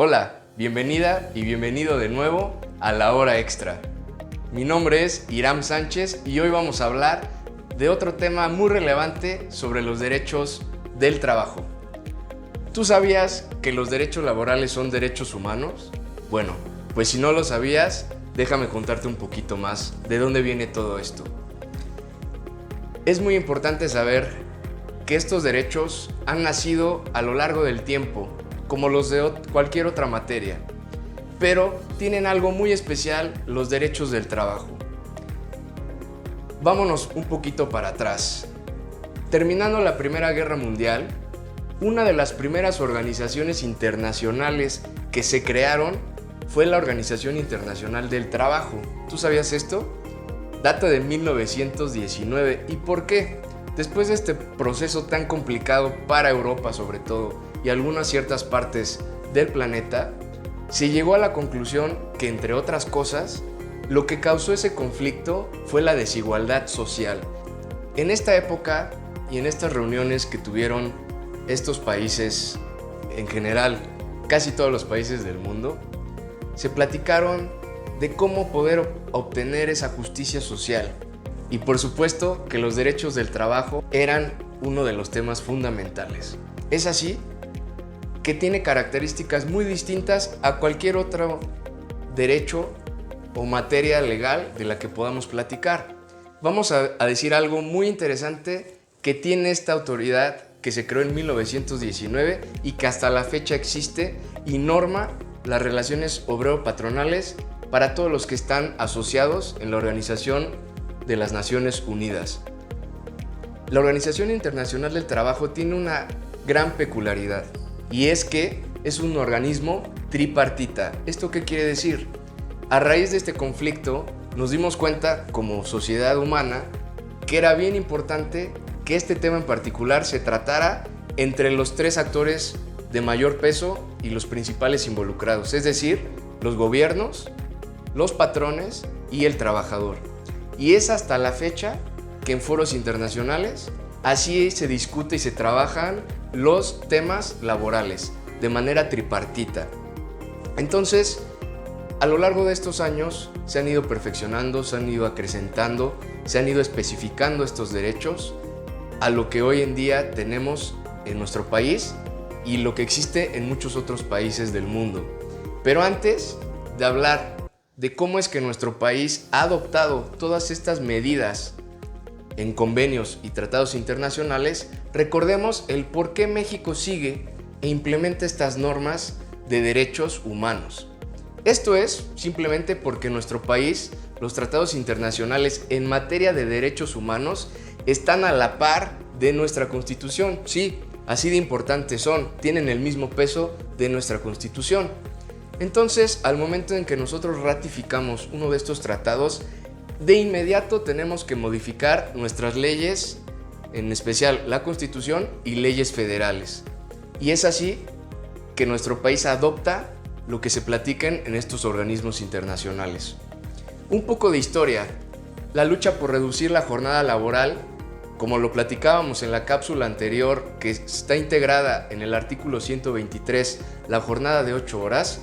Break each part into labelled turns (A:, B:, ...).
A: Hola, bienvenida y bienvenido de nuevo a La Hora Extra. Mi nombre es Iram Sánchez y hoy vamos a hablar de otro tema muy relevante sobre los derechos del trabajo. ¿Tú sabías que los derechos laborales son derechos humanos? Bueno, pues si no lo sabías, déjame contarte un poquito más de dónde viene todo esto. Es muy importante saber que estos derechos han nacido a lo largo del tiempo, como los de cualquier otra materia, pero tienen algo muy especial: los derechos del trabajo. Vámonos un poquito para atrás. Terminando la Primera Guerra Mundial, una de las primeras organizaciones internacionales que se crearon fue la Organización Internacional del Trabajo. ¿Tú sabías esto? Data de 1919. ¿Y por qué? Después de este proceso tan complicado para Europa sobre todo y algunas ciertas partes del planeta, se llegó a la conclusión que, entre otras cosas, lo que causó ese conflicto fue la desigualdad social. En esta época y en estas reuniones que tuvieron estos países, en general, casi todos los países del mundo, se platicaron de cómo poder obtener esa justicia social. Y por supuesto que los derechos del trabajo eran uno de los temas fundamentales. Es así que tiene características muy distintas a cualquier otro derecho o materia legal de la que podamos platicar. Vamos a decir algo muy interesante que tiene esta autoridad que se creó en 1919 y que hasta la fecha existe y norma las relaciones obrero-patronales para todos los que están asociados en la Organización de las Naciones Unidas. La Organización Internacional del Trabajo tiene una gran peculiaridad, y es que es un organismo tripartita. ¿Esto qué quiere decir? A raíz de este conflicto nos dimos cuenta como sociedad humana que era bien importante que este tema en particular se tratara entre los tres actores de mayor peso y los principales involucrados, es decir, los gobiernos, los patrones y el trabajador. Y es hasta la fecha que en foros internacionales así se discute y se trabajan los temas laborales de manera tripartita. Entonces, a lo largo de estos años se han ido perfeccionando, se han ido acrecentando, se han ido especificando estos derechos a lo que hoy en día tenemos en nuestro país y lo que existe en muchos otros países del mundo. Pero antes de hablar de cómo es que nuestro país ha adoptado todas estas medidas en convenios y tratados internacionales, recordemos el por qué México sigue e implementa estas normas de derechos humanos. Esto es simplemente porque en nuestro país los tratados internacionales en materia de derechos humanos están a la par de nuestra Constitución. Sí, así de importantes son, tienen el mismo peso de nuestra Constitución. Entonces, al momento en que nosotros ratificamos uno de estos tratados, de inmediato tenemos que modificar nuestras leyes, en especial la Constitución y leyes federales. Y es así que nuestro país adopta lo que se platican en estos organismos internacionales. Un poco de historia. La lucha por reducir la jornada laboral, como lo platicábamos en la cápsula anterior, que está integrada en el artículo 123, la jornada de 8 horas,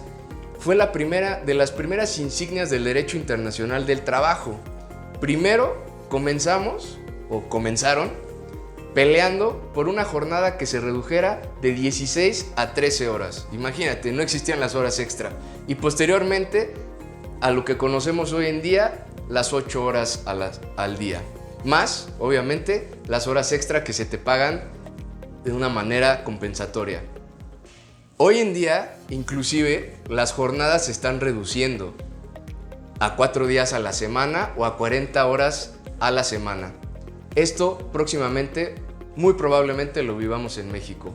A: fue la primera de las primeras insignias del derecho internacional del trabajo. Primero comenzaron peleando por una jornada que se redujera de 16 a 13 horas. Imagínate, no existían las horas extra. Y posteriormente a lo que conocemos hoy en día, las 8 horas al día. Más, obviamente, las horas extra que se te pagan de una manera compensatoria. Hoy en día, inclusive, las jornadas se están reduciendo a 4 días a la semana o a 40 horas a la semana. Esto próximamente, muy probablemente lo vivamos en México.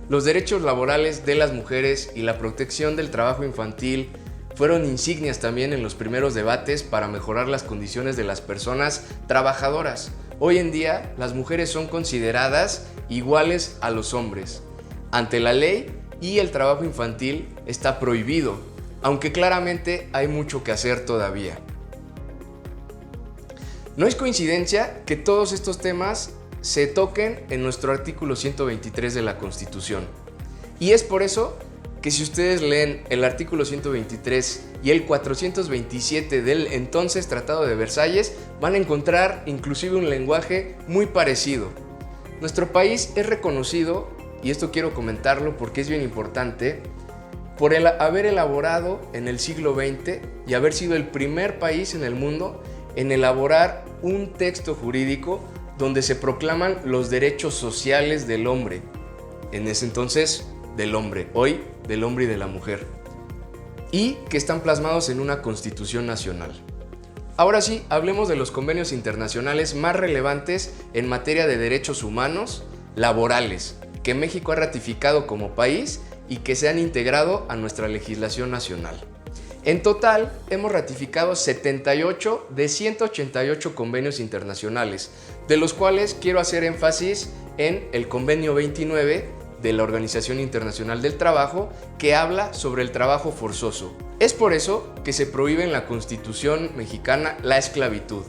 A: Los derechos laborales de las mujeres y la protección del trabajo infantil fueron insignias también en los primeros debates para mejorar las condiciones de las personas trabajadoras. Hoy en día, las mujeres son consideradas iguales a los hombres ante la ley y el trabajo infantil está prohibido, aunque claramente hay mucho que hacer todavía. No es coincidencia que todos estos temas se toquen en nuestro artículo 123 de la Constitución. Y es por eso que si ustedes leen el artículo 123 y el 427 del entonces Tratado de Versalles, van a encontrar inclusive un lenguaje muy parecido. Nuestro país es reconocido, y esto quiero comentarlo porque es bien importante, por haber elaborado en el siglo XX y haber sido el primer país en el mundo en elaborar un texto jurídico donde se proclaman los derechos sociales del hombre. En ese entonces, del hombre, hoy del hombre y de la mujer, y que están plasmados en una Constitución Nacional. Ahora sí, hablemos de los convenios internacionales más relevantes en materia de derechos humanos laborales, que México ha ratificado como país y que se han integrado a nuestra legislación nacional. En total, hemos ratificado 78 de 188 convenios internacionales, de los cuales quiero hacer énfasis en el convenio 29 de la Organización Internacional del Trabajo, que habla sobre el trabajo forzoso. Es por eso que se prohíbe en la Constitución mexicana la esclavitud.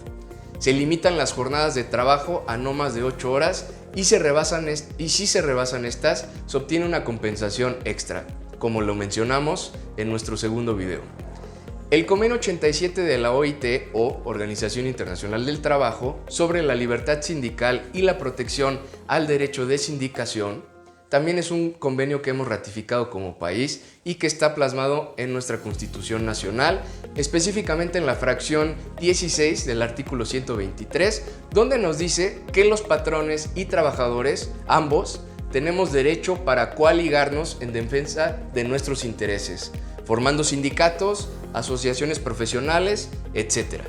A: Se limitan las jornadas de trabajo a no más de 8 horas y si se rebasan estas, se obtiene una compensación extra, como lo mencionamos en nuestro segundo video. El convenio 87 de la OIT, o Organización Internacional del Trabajo, sobre la libertad sindical y la protección al derecho de sindicación, también es un convenio que hemos ratificado como país y que está plasmado en nuestra Constitución Nacional, específicamente en la fracción 16 del artículo 123, donde nos dice que los patrones y trabajadores, ambos, tenemos derecho para coaligarnos en defensa de nuestros intereses, formando sindicatos, asociaciones profesionales, etc.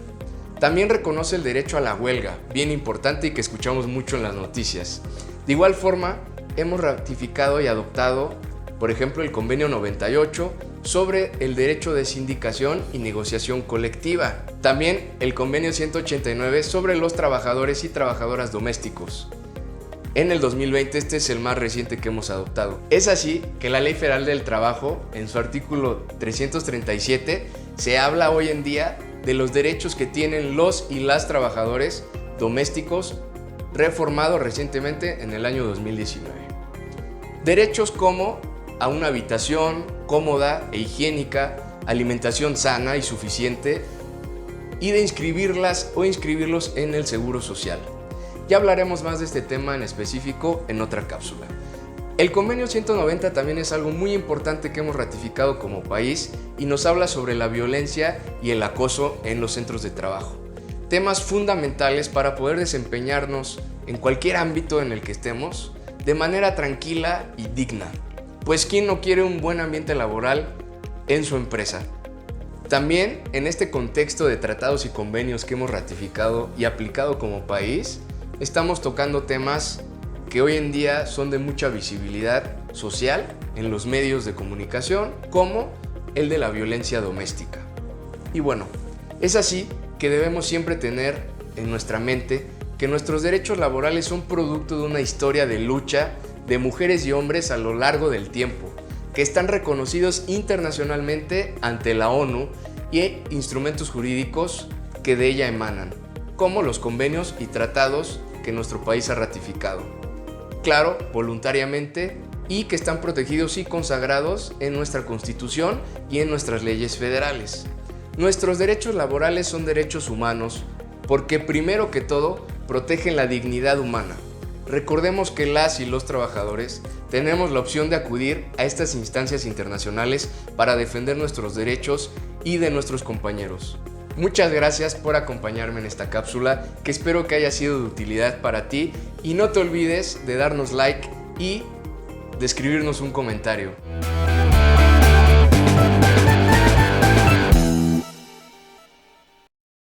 A: También reconoce el derecho a la huelga, bien importante y que escuchamos mucho en las noticias. De igual forma, hemos ratificado y adoptado, por ejemplo, el convenio 98 sobre el derecho de sindicación y negociación colectiva. También el convenio 189 sobre los trabajadores y trabajadoras domésticos. En el 2020 este es el más reciente que hemos adoptado. Es así que la Ley Federal del Trabajo, en su artículo 337, se habla hoy en día de los derechos que tienen los y las trabajadores domésticos, reformado recientemente en el año 2019. Derechos como a una habitación cómoda e higiénica, alimentación sana y suficiente, y de inscribirlas o inscribirlos en el Seguro Social. Ya hablaremos más de este tema en específico en otra cápsula. El convenio 190 también es algo muy importante que hemos ratificado como país y nos habla sobre la violencia y el acoso en los centros de trabajo. Temas fundamentales para poder desempeñarnos en cualquier ámbito en el que estemos de manera tranquila y digna. Pues ¿quién no quiere un buen ambiente laboral en su empresa? También en este contexto de tratados y convenios que hemos ratificado y aplicado como país, estamos tocando temas que hoy en día son de mucha visibilidad social en los medios de comunicación, como el de la violencia doméstica. Y bueno, es así que debemos siempre tener en nuestra mente que nuestros derechos laborales son producto de una historia de lucha de mujeres y hombres a lo largo del tiempo, que están reconocidos internacionalmente ante la ONU y instrumentos jurídicos que de ella emanan, como los convenios y tratados que nuestro país ha ratificado. Claro, voluntariamente, y que están protegidos y consagrados en nuestra Constitución y en nuestras leyes federales. Nuestros derechos laborales son derechos humanos porque primero que todo protegen la dignidad humana. Recordemos que las y los trabajadores tenemos la opción de acudir a estas instancias internacionales para defender nuestros derechos y de nuestros compañeros. Muchas gracias por acompañarme en esta cápsula, que espero que haya sido de utilidad para ti, y no te olvides de darnos like y de escribirnos un comentario.